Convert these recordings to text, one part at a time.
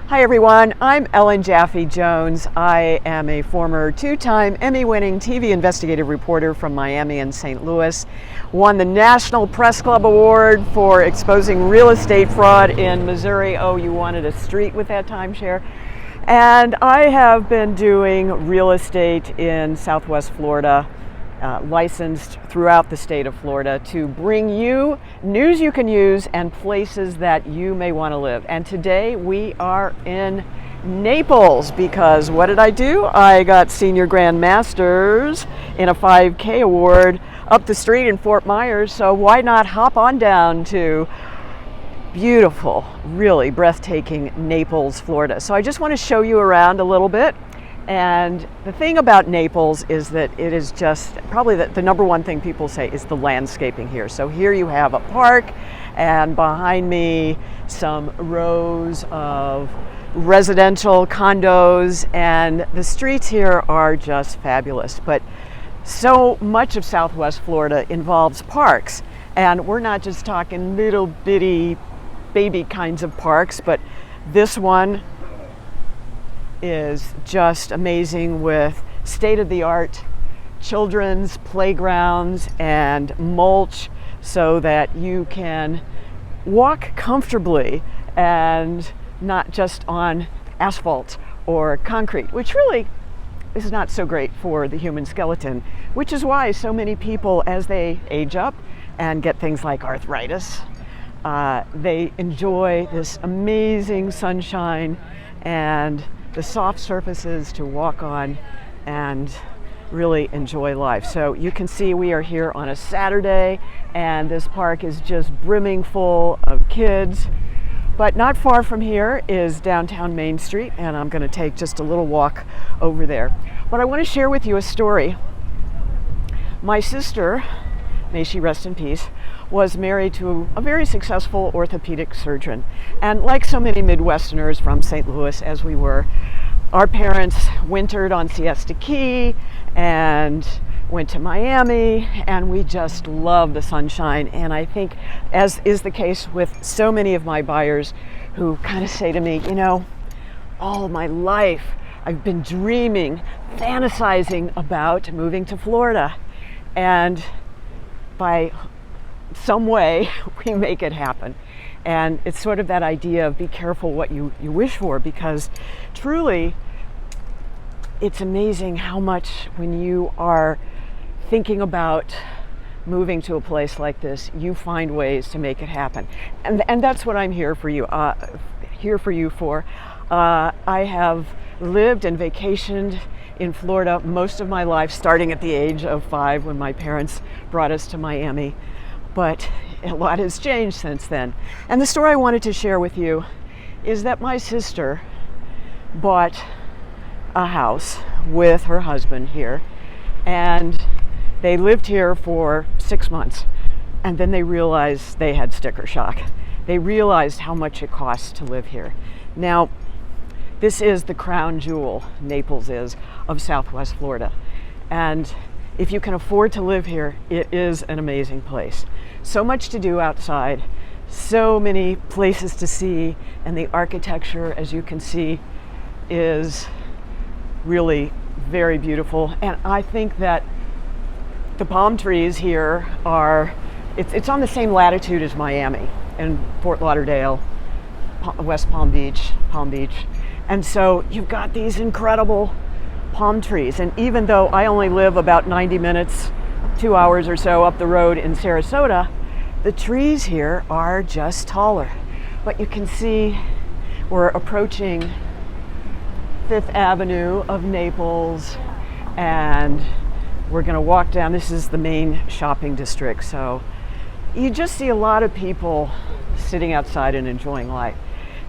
Hi everyone, I'm Ellen Jaffe Jones. I am a former two-time Emmy-winning TV investigative reporter from Miami and St. Louis. Won the National Press Club Award for exposing real estate fraud in Missouri. Oh, you wanted a street with that timeshare. And I have been doing real estate in Southwest Florida, licensed throughout the state of Florida to bring you news you can use and places that you may want to live. And today we are in Naples because what did I do? I got Senior Grand Masters in a 5K award up the street in Fort Myers, so why not hop on down to beautiful, really breathtaking Naples, Florida. So I just want to show you around a little bit. And the thing about Naples is that it is just probably the number one thing people say is the landscaping here. So here you have a park, and behind me some rows of residential condos, and the streets here are just fabulous. But so much of Southwest Florida involves parks, and we're not just talking little bitty baby kinds of parks, but this one is just amazing with state-of-the-art children's playgrounds and mulch so that you can walk comfortably and not just on asphalt or concrete, which really is not so great for the human skeleton, which is why so many people, as they age up and get things like arthritis, they enjoy this amazing sunshine and the soft surfaces to walk on and really enjoy life. So you can see we are here on a Saturday and this park is just brimming full of kids. But not far from here is downtown Main Street, and I'm going to take just a little walk over there. But I want to share with you a story. My sister, may she rest in peace, was married to a very successful orthopedic surgeon. And like so many Midwesterners from St. Louis, as we were, our parents wintered on Siesta Key and went to Miami, and we just love the sunshine. And I think, as is the case with so many of my buyers who kind of say to me, you know, all my life I've been dreaming, fantasizing about moving to Florida. And by some way we make it happen. And it's sort of that idea of be careful what you wish for, because truly it's amazing how much when you are thinking about moving to a place like this, you find ways to make it happen. And that's what I'm here for you for. I have lived and vacationed in Florida most of my life, starting at the age of 5 when my parents brought us to Miami. But a lot has changed since then. And the story I wanted to share with you is that my sister bought a house with her husband here, and they lived here for 6 months, and then they realized they had sticker shock. They realized how much it costs to live here. Now, this is the crown jewel, Naples is, of Southwest Florida. And if you can afford to live here, it is an amazing place. So much to do outside, so many places to see, and the architecture, as you can see, is really very beautiful. And I think that the palm trees here are, it's on the same latitude as Miami and Fort Lauderdale, West Palm Beach. And so you've got these incredible palm trees. And even though I only live about 90 minutes, 2 hours or so up the road in Sarasota, the trees here are just taller. But you can see we're approaching 5th Avenue of Naples, and we're going to walk down. This is the main shopping district. So you just see a lot of people sitting outside and enjoying life.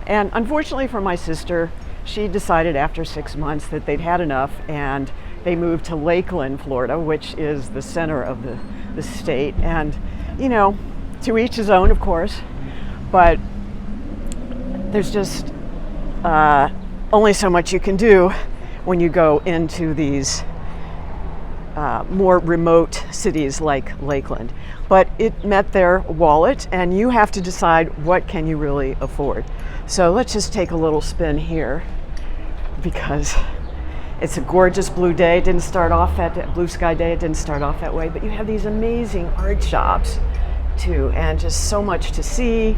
And unfortunately for my sister, she decided after 6 months that they'd had enough, and they moved to Lakeland, Florida, which is the center of the state. And, you know, to each his own, of course, but there's just only so much you can do when you go into these more remote cities like Lakeland. But it met their wallet, and you have to decide what can you really afford. So let's just take a little spin here, because it's a gorgeous blue day. It didn't start off that blue sky day. It didn't start off that way, but you have these amazing art shops too, and just so much to see.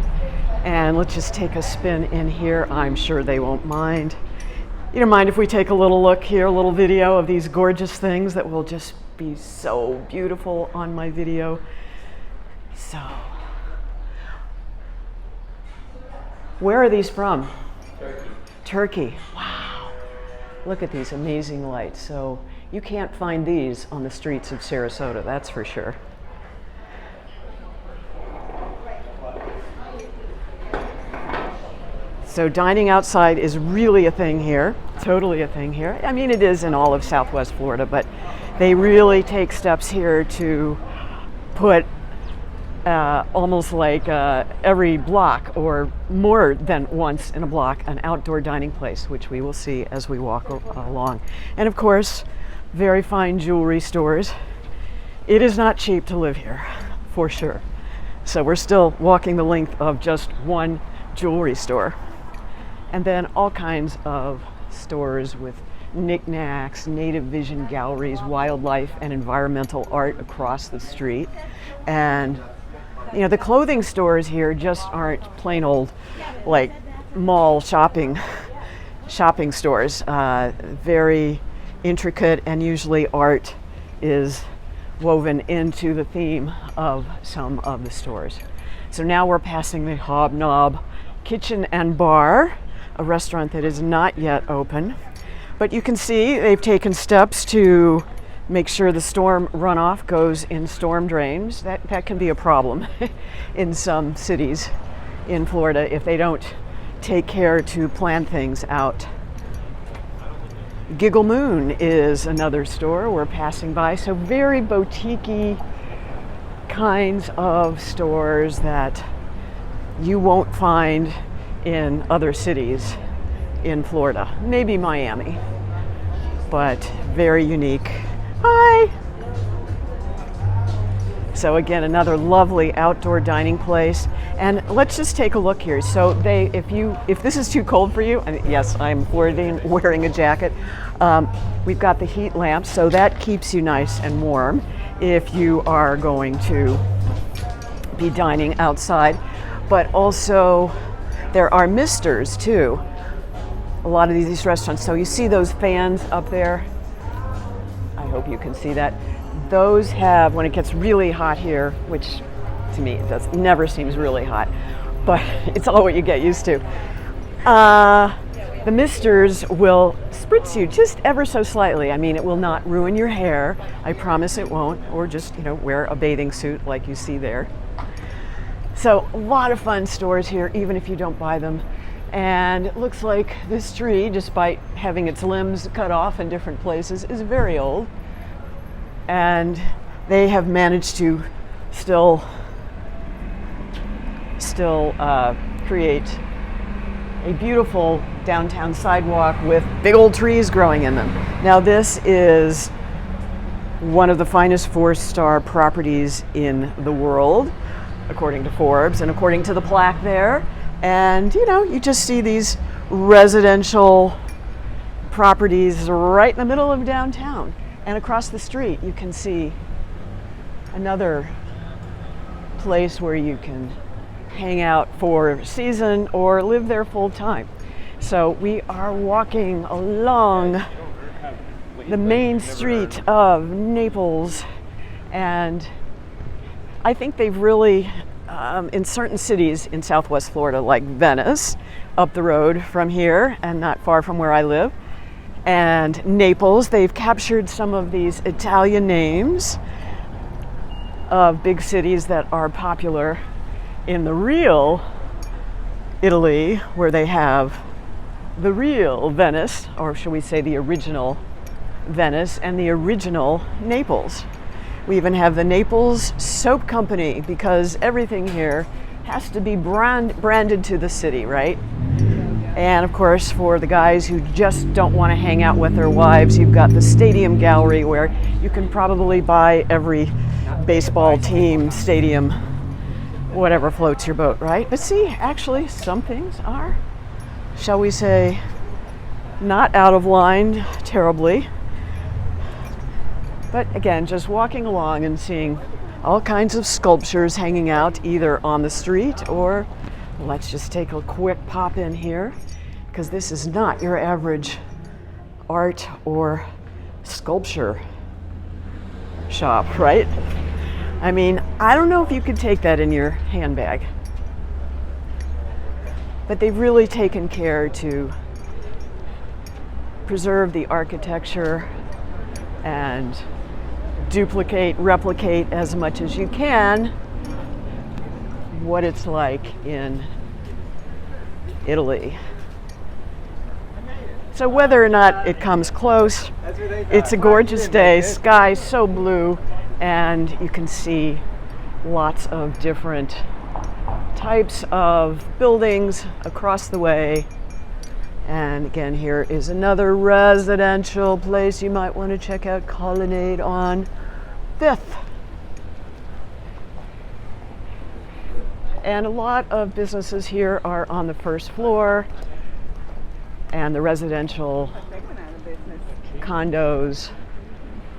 And let's just take a spin in here. I'm sure they won't mind. You don't mind if we take a little look here, a little video of these gorgeous things that will just be so beautiful on my video. So, where are these from? Turkey. Turkey. Wow. Look at these amazing lights. So you can't find these on the streets of Sarasota, that's for sure. So dining outside is really a thing here, totally a thing here. I mean, it is in all of Southwest Florida, but they really take steps here to put almost like every block or more than once in a block an outdoor dining place, which we will see as we walk along. And of course, very fine jewelry stores. It is not cheap to live here, for sure. So we're still walking the length of just one jewelry store. And then all kinds of stores with knickknacks, native vision galleries, wildlife and environmental art across the street. And you know, the clothing stores here just aren't plain old like mall shopping stores. Very intricate, and usually art is woven into the theme of some of the stores. So now we're passing the Hobnob Kitchen and Bar, a restaurant that is not yet open. But you can see they've taken steps to make sure the storm runoff goes in storm drains. That can be a problem in some cities in Florida if they don't take care to plan things out. Giggle Moon is another store we're passing by. So very boutique-y kinds of stores that you won't find in other cities in Florida, maybe Miami, but very unique. Hi! So again, another lovely outdoor dining place. And let's just take a look here. So if this is too cold for you, and yes, I'm Floridian wearing a jacket, we've got the heat lamps, so that keeps you nice and warm if you are going to be dining outside. But also, there are misters too. A lot of these restaurants. So you see those fans up there? I hope you can see that. Those have, when it gets really hot here, which to me it never seems really hot, but it's all what you get used to. The misters will spritz you just ever so slightly. I mean, it will not ruin your hair. I promise it won't. Or just, wear a bathing suit like you see there. So a lot of fun stores here, even if you don't buy them. And it looks like this tree, despite having its limbs cut off in different places, is very old. And they have managed to still create a beautiful downtown sidewalk with big old trees growing in them. Now this is one of the finest 4-star properties in the world, according to Forbes and according to the plaque there. And you just see these residential properties right in the middle of downtown. And across the street you can see another place where you can hang out for a season or live there full time. So we are walking along the main street of Naples, and I think they've really, in certain cities in Southwest Florida, like Venice, up the road from here and not far from where I live, and Naples, they've captured some of these Italian names of big cities that are popular in the real Italy, where they have the real Venice, or should we say the original Venice, and the original Naples. We even have the Naples Soap Company, because everything here has to be branded to the city, right? And of course, for the guys who just don't want to hang out with their wives, you've got the stadium gallery where you can probably buy every baseball team, stadium, whatever floats your boat, right? But see, actually, some things are, shall we say, not out of line terribly. But again, just walking along and seeing all kinds of sculptures hanging out either on the street or let's just take a quick pop in here, because this is not your average art or sculpture shop, right? I mean, I don't know if you could take that in your handbag, but they've really taken care to preserve the architecture and replicate as much as you can what it's like in Italy. So whether or not it comes close, it's a gorgeous day. Sky so blue, and you can see lots of different types of buildings across the way. And again, here is another residential place you might want to check out, Colonnade on 5th. And a lot of businesses here are on the first floor, and the residential condos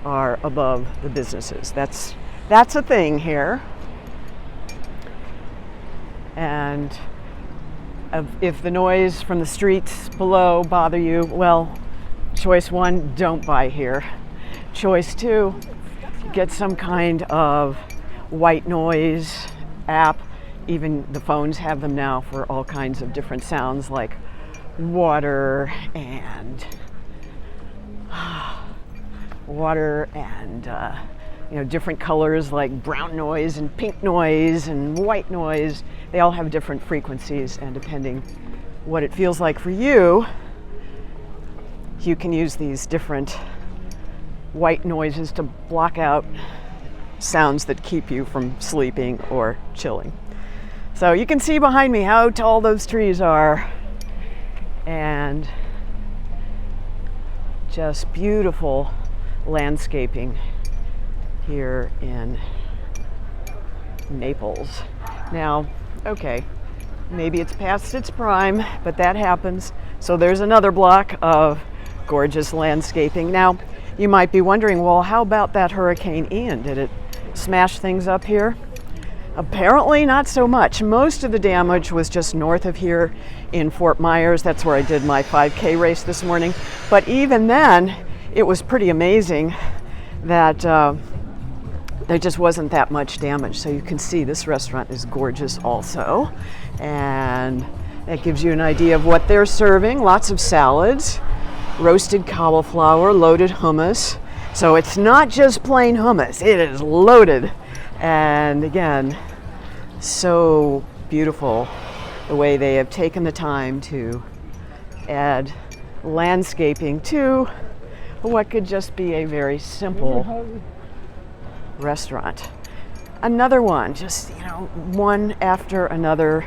are above the businesses. That's a thing here. And if the noise from the streets below bother you, well, choice 1, don't buy here. Choice 2, get some kind of white noise app. Even the phones have them now for all kinds of different sounds like water and different colors like brown noise and pink noise and white noise. They all have different frequencies, and depending what it feels like for you, you can use these different white noises to block out sounds that keep you from sleeping or chilling. So you can see behind me how tall those trees are, and just beautiful landscaping here in Naples. Now, okay, maybe it's past its prime, but that happens. So there's another block of gorgeous landscaping. Now, you might be wondering, well, how about that Hurricane Ian? Did it smash things up here? Apparently not so much. Most of the damage was just north of here in Fort Myers. That's where I did my 5K race this morning. But even then, it was pretty amazing that there just wasn't that much damage. So you can see this restaurant is gorgeous also. And that gives you an idea of what they're serving. Lots of salads, roasted cauliflower, loaded hummus. So it's not just plain hummus, it is loaded. And again, so beautiful the way they have taken the time to add landscaping to what could just be a very simple restaurant. Another one, just one after another,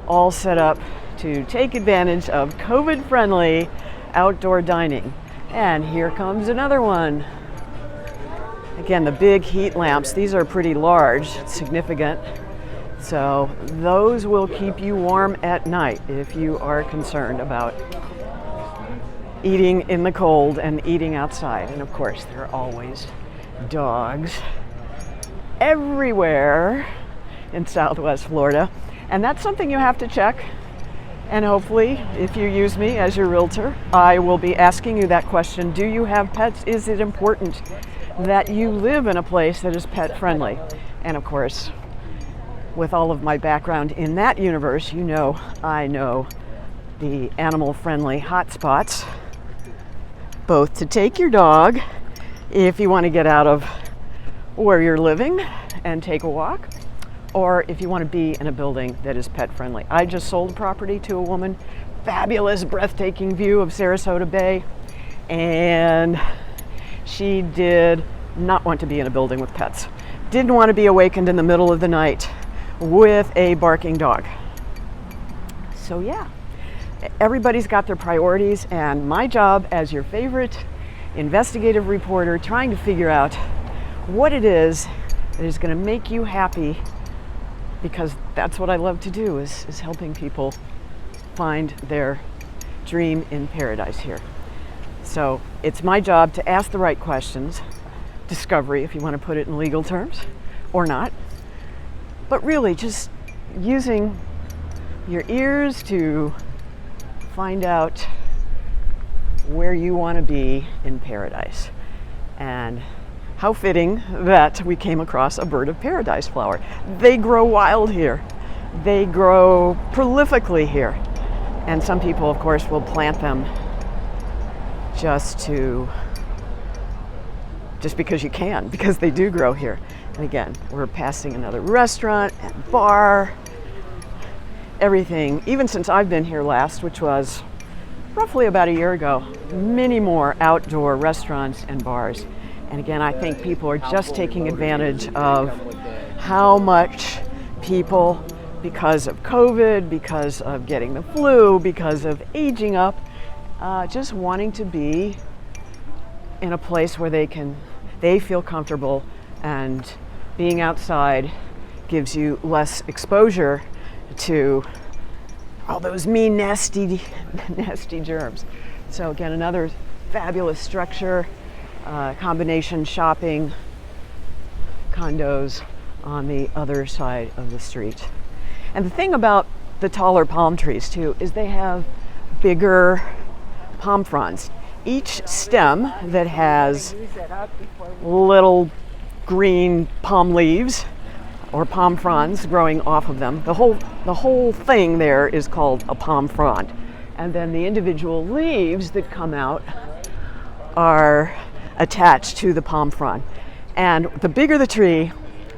all set up to take advantage of COVID-friendly outdoor dining. And here comes another one. Again, the big heat lamps, these are pretty large, significant. So those will keep you warm at night if you are concerned about eating in the cold and eating outside. And of course, there are always dogs everywhere in Southwest Florida. And that's something you have to check. And hopefully, if you use me as your realtor, I will be asking you that question. Do you have pets? Is it important that you live in a place that is pet friendly? And of course, with all of my background in that universe, I know the animal friendly hotspots, both to take your dog if you want to get out of where you're living and take a walk, or if you want to be in a building that is pet friendly. I just sold a property to a woman, fabulous, breathtaking view of Sarasota Bay, and she did not want to be in a building with pets. Didn't want to be awakened in the middle of the night with a barking dog. So yeah, Everybody's got their priorities, and my job as your favorite investigative reporter, trying to figure out what it is that is going to make you happy, because that's what I love to do, is helping people find their dream in paradise here. So it's my job to ask the right questions, discovery if you want to put it in legal terms, or not, but really just using your ears to find out where you want to be in paradise. And how fitting that we came across a bird of paradise flower. They grow wild here. They grow prolifically here. And some people, of course, will plant them just because you can, because they do grow here. And again, we're passing another restaurant and bar. Everything, even since I've been here last, which was roughly about a year ago, many more outdoor restaurants and bars. And again, I think people are just taking advantage of how much people, because of COVID, because of getting the flu, because of aging up, just wanting to be in a place where they feel comfortable, and being outside gives you less exposure to all those mean, nasty germs. So again, another fabulous structure, combination shopping, condos on the other side of the street. And the thing about the taller palm trees too is they have bigger palm fronds. Each stem that has little green palm leaves or palm fronds growing off of them. The whole thing there is called a palm frond. And then the individual leaves that come out are attached to the palm frond. And the bigger the tree,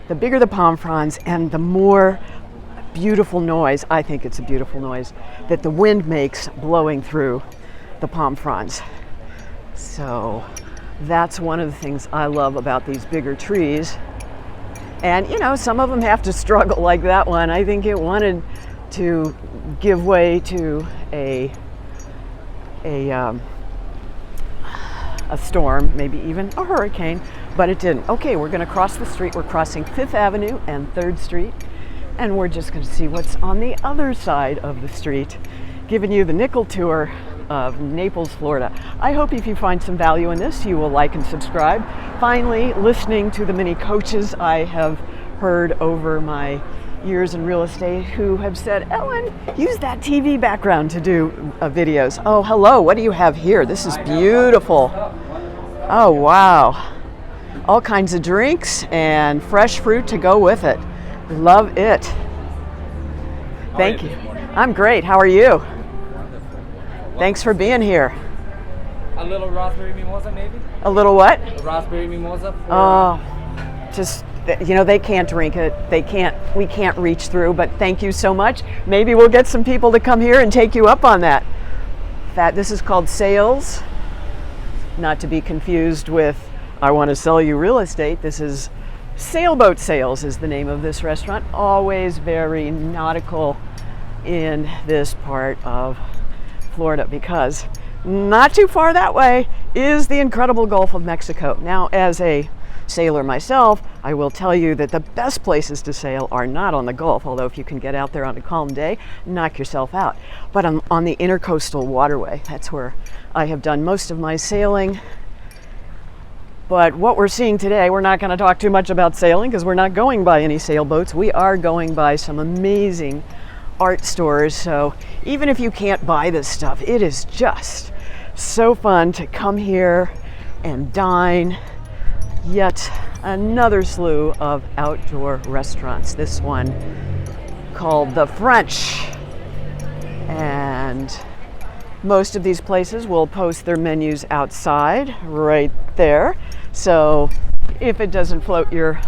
the bigger the palm fronds, and the more beautiful noise, I think it's a beautiful noise, that the wind makes blowing through the palm fronds. So that's one of the things I love about these bigger trees. And you know, some of them have to struggle, like that one. I think it wanted to give way to a storm, maybe even a hurricane, but it didn't. Okay, we're going to cross the street. We're crossing 5th Avenue and 3rd Street, and we're just going to see what's on the other side of the street, giving you the nickel tour of Naples, Florida. I hope if you find some value in this, you will like and subscribe. Finally, listening to the many coaches I have heard over my years in real estate who have said, Ellen, use that TV background to do videos. Oh, hello, what do you have here? This is beautiful. Oh, wow. All kinds of drinks and fresh fruit to go with it. Love it. Thank you. I'm great. How are you? Thanks for being here. A little raspberry mimosa, maybe? A little what? A raspberry mimosa. Just, you know, they can't drink it. We can't reach through, but thank you so much. Maybe we'll get some people to come here and take you up on that. This is called Sales, not to be confused with I want to sell you real estate. This is Sailboat Sales is the name of this restaurant. Always very nautical in this part of Florida, because not too far that way is the incredible Gulf of Mexico. Now, as a sailor myself, I will tell you that the best places to sail are not on the Gulf, although if you can get out there on a calm day, knock yourself out. But on the intercoastal waterway, that's where I have done most of my sailing. But what we're seeing today, we're not going to talk too much about sailing because we're not going by any sailboats. We are going by some amazing art stores. So even if you can't buy this stuff, it is just so fun to come here and dine. Yet another slew of outdoor restaurants. This one called The French. And most of these places will post their menus outside right there. So if it doesn't float your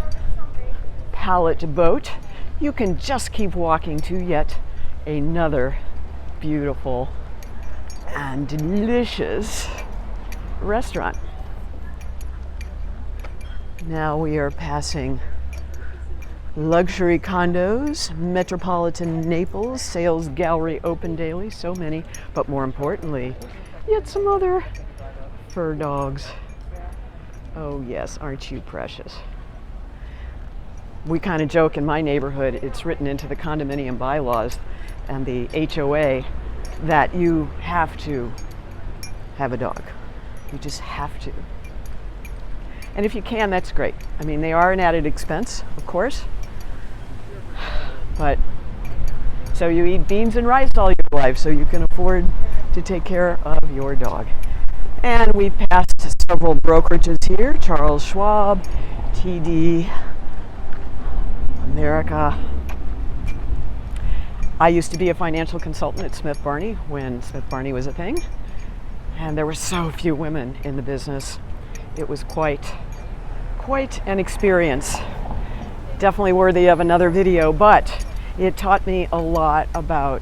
pallet boat, you can just keep walking to yet another beautiful and delicious restaurant. Now we are passing luxury condos, metropolitan Naples, sales gallery open daily, so many, but more importantly, yet some other fur dogs. Oh yes, aren't you precious? We kind of joke in my neighborhood, it's written into the condominium bylaws and the HOA that you have to have a dog. You just have to. And if you can, that's great. I mean, they are an added expense, of course. But so you eat beans and rice all your life so you can afford to take care of your dog. And we passed several brokerages here, Charles Schwab, TD, America. I used to be a financial consultant at Smith Barney when Smith Barney was a thing. And there were so few women in the business. It was quite an experience. Definitely worthy of another video, but it taught me a lot about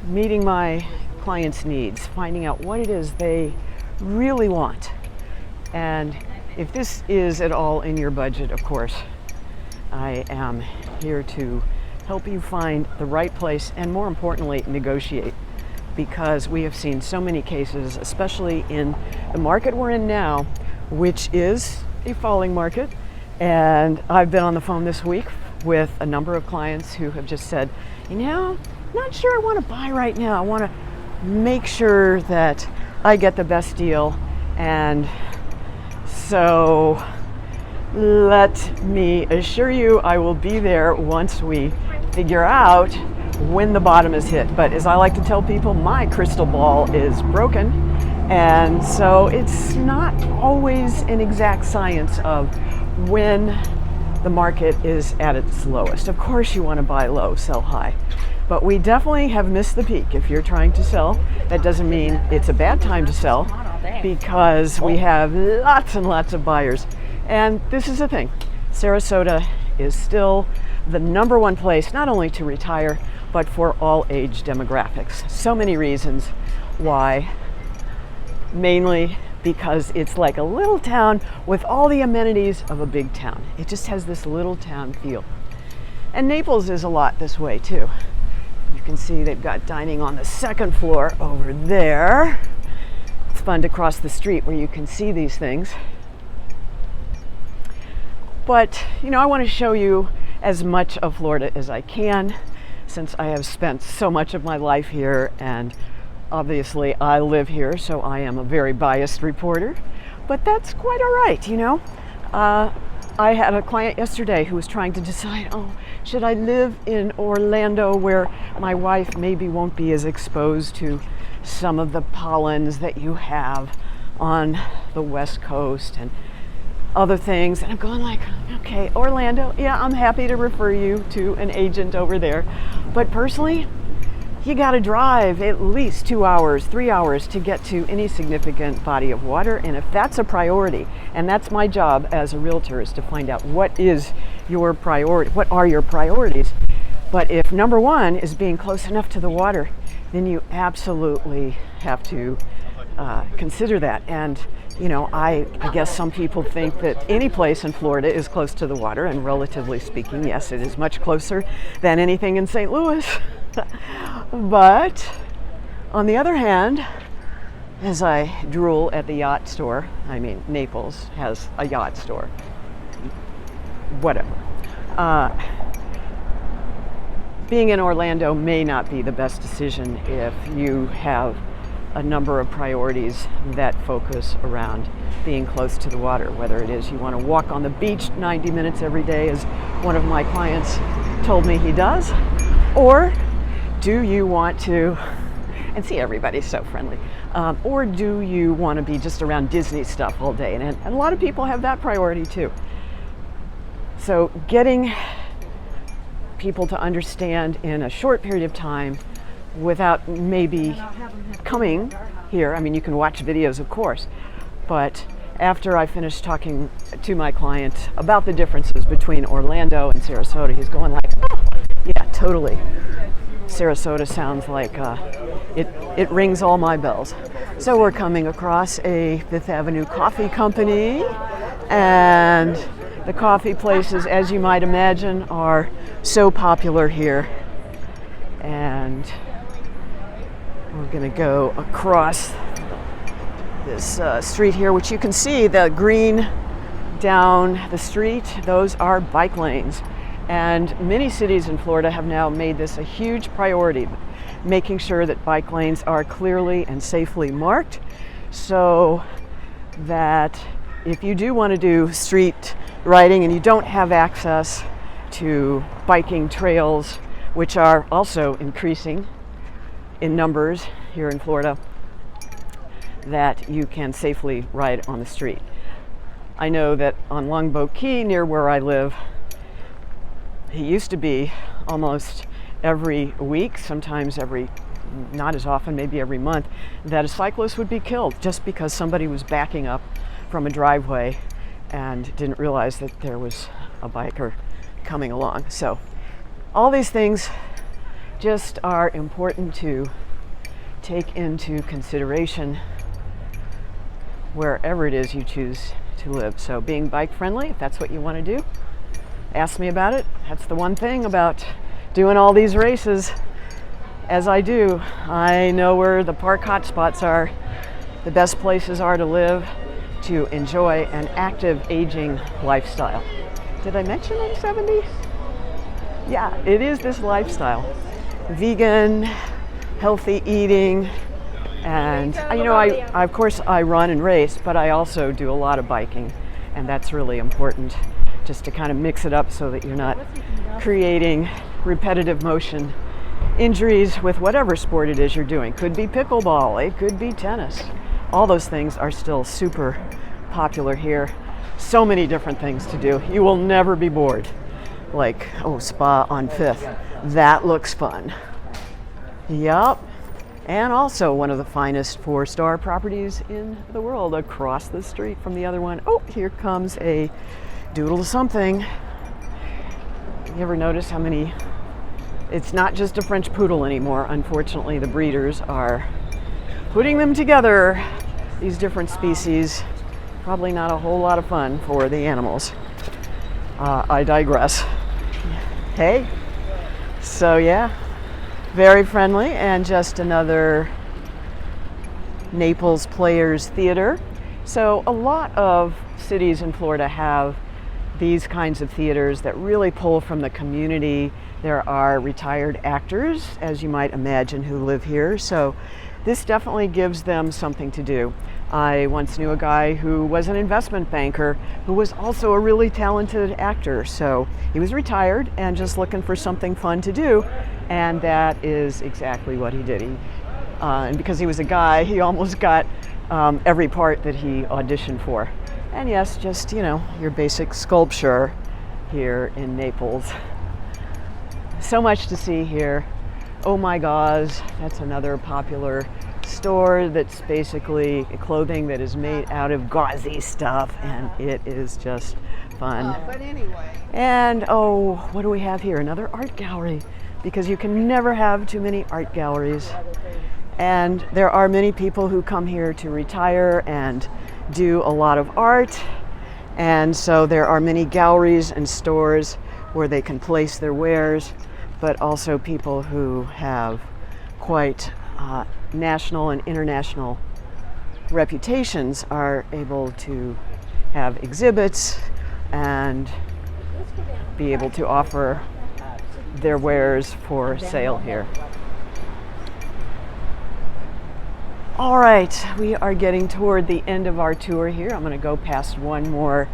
meeting my clients' needs, finding out what it is they really want. And if this is at all in your budget, of course, I am here to help you find the right place and, more importantly, negotiate, because we have seen so many cases, especially in the market we're in now, which is a falling market. And I've been on the phone this week with a number of clients who have just said, you know, not sure I want to buy right now. I want to make sure that I get the best deal. And so let me assure you, I will be there once we figure out when the bottom is hit. But as I like to tell people, my crystal ball is broken. And so it's not always an exact science of when the market is at its lowest. Of course you want to buy low, sell high. But we definitely have missed the peak. If you're trying to sell, that doesn't mean it's a bad time to sell, because we have lots and lots of buyers. And this is the thing. Sarasota is still the number one place, not only to retire, but for all age demographics. So many reasons why. Mainly because it's like a little town with all the amenities of a big town. It just has this little town feel. And Naples is a lot this way too. You can see they've got dining on the second floor over there. It's fun to cross the street where you can see these things. But, you know, I want to show you as much of Florida as I can, since I have spent so much of my life here, and obviously I live here, so I am a very biased reporter, but that's quite all right, you know. I had a client yesterday who was trying to decide, oh, should I live in Orlando where my wife maybe won't be as exposed to some of the pollens that you have on the West Coast and other things. And I'm going like, okay, Orlando, yeah, I'm happy to refer you to an agent over there. But personally, you got to drive at least 2 hours, 3 hours to get to any significant body of water. And if that's a priority, and that's my job as a realtor, is to find out what is your priority, what are your priorities. But if number one is being close enough to the water, then you absolutely have to consider that. And you know, I guess some people think that any place in Florida is close to the water, and relatively speaking, yes, it is much closer than anything in St. Louis. But on the other hand, as I drool at the yacht store, I mean, Naples has a yacht store, whatever. Being in Orlando may not be the best decision if you have a number of priorities that focus around being close to the water, whether it is you want to walk on the beach 90 minutes every day, as one of my clients told me he does, or do you want to, and see, everybody's so friendly, or do you want to be just around Disney stuff all day? And a lot of people have that priority too. So getting people to understand in a short period of time without maybe coming here. I mean, you can watch videos, of course, but after I finished talking to my client about the differences between Orlando and Sarasota, he's going like, oh, yeah, totally. Sarasota sounds like it rings all my bells. So we're coming across a Fifth Avenue coffee company, and The coffee places, as you might imagine, are so popular here. And we're going to go across this street here, which you can see the green down the street. Those are bike lanes. And many cities in Florida have now made this a huge priority, making sure that bike lanes are clearly and safely marked so that if you do want to do street riding and you don't have access to biking trails, which are also increasing in numbers here in Florida, that you can safely ride on the street. I know that on Longboat Key, near where I live, it used to be almost every week, sometimes not as often, maybe every month, that a cyclist would be killed just because somebody was backing up from a driveway and didn't realize that there was a biker coming along. So all these things just are important to take into consideration wherever it is you choose to live. So being bike friendly, if that's what you want to do, ask me about it. That's the one thing about doing all these races as I do. I know where the park hotspots are, the best places are to live, to enjoy an active aging lifestyle. Did I mention I'm 70? Yeah, it is this lifestyle. Vegan, healthy eating, and I of course I run and race, but I also do a lot of biking, and that's really important, just to kind of mix it up so that you're not creating repetitive motion injuries with whatever sport it is you're doing. Could be pickleball, it could be tennis. All those things are still super popular here. So many different things to do. You will never be bored. Like, spa on 5th. That looks fun. Yup. And also one of the finest 4-star properties in the world across the street from the other one. Oh, here comes a doodle something. You ever notice how many? It's not just a French poodle anymore. Unfortunately, the breeders are putting them together, these different species. Probably not a whole lot of fun for the animals. I digress. Hey, so yeah, very friendly, and just another Naples Players Theater. So a lot of cities in Florida have these kinds of theaters that really pull from the community. There are retired actors, as you might imagine, who live here. So this definitely gives them something to do. I once knew a guy who was an investment banker who was also a really talented actor. So he was retired and just looking for something fun to do, and that is exactly what he did. And because he was a guy, he almost got every part that he auditioned for. And yes, just, your basic sculpture here in Naples. So much to see here. Oh my Gauze, that's another popular store that's basically clothing that is made out of gauzy stuff, and it is just fun. But anyway. And what do we have here? Another art gallery, because you can never have too many art galleries. And there are many people who come here to retire and do a lot of art, and so there are many galleries and stores where they can place their wares, but also people who have quite national and international reputations are able to have exhibits and be able to offer their wares for sale here. All right, we are getting toward the end of our tour here. I'm going to go past one more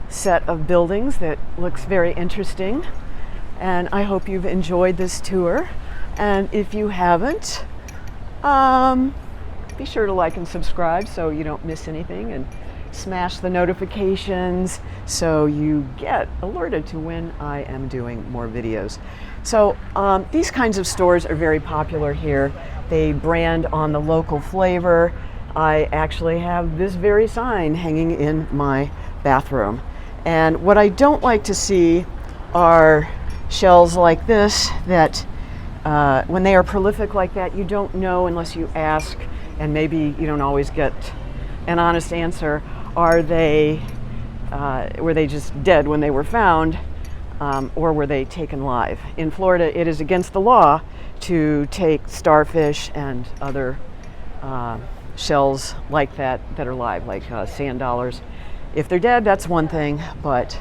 set of buildings that looks very interesting, and I hope you've enjoyed this tour. And if you haven't, be sure to like and subscribe so you don't miss anything, and smash the notifications so you get alerted to when I am doing more videos. So these kinds of stores are very popular here. They brand on the local flavor. I actually have this very sign hanging in my bathroom. And what I don't like to see are shells like this that when they are prolific like that, you don't know unless you ask, and maybe you don't always get an honest answer. Are they were they just dead when they were found, or were they taken live? In Florida, it is against the law to take starfish and other shells like that are live, like sand dollars. If they're dead, that's one thing, but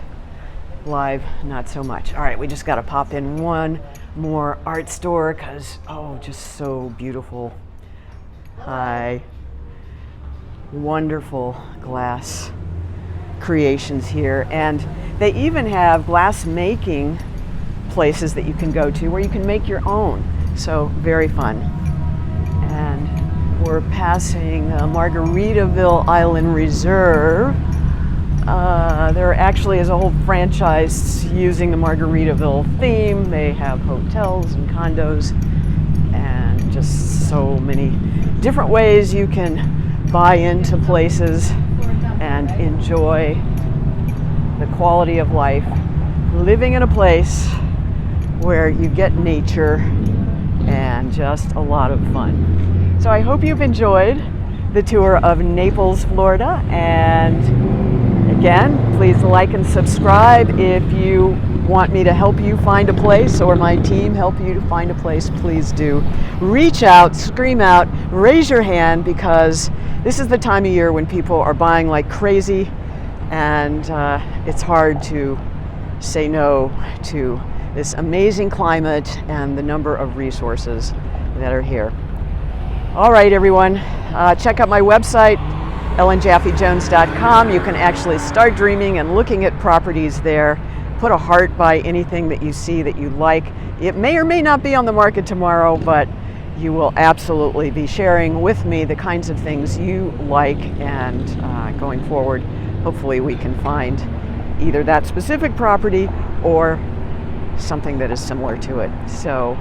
live, not so much. All right, we just got to pop in one more art store because, oh, just so beautiful. Hi. Wonderful glass creations here, and they even have glass making places that you can go to where you can make your own. So very fun. And we're passing Margaritaville Island Reserve. There actually is a whole franchise using the Margaritaville theme. They have hotels and condos and just so many different ways you can buy into places and enjoy the quality of life living in a place where you get nature and just a lot of fun. So I hope you've enjoyed the tour of Naples, Florida, and again, please like and subscribe. If you want me to help you find a place or my team help you to find a place, please do. Reach out, scream out, raise your hand, because this is the time of year when people are buying like crazy, and it's hard to say no to this amazing climate and the number of resources that are here. All right, everyone, check out my website, ellenjaffejones.com. You can actually start dreaming and looking at properties there. Put a heart by anything that you see that you like. It may or may not be on the market tomorrow, but you will absolutely be sharing with me the kinds of things you like, and going forward, hopefully we can find either that specific property or something that is similar to it. So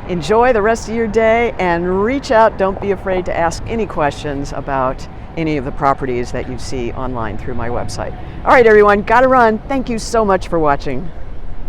enjoy the rest of your day and reach out. Don't be afraid to ask any questions about any of the properties that you see online through my website. All right, everyone, gotta run. Thank you so much for watching.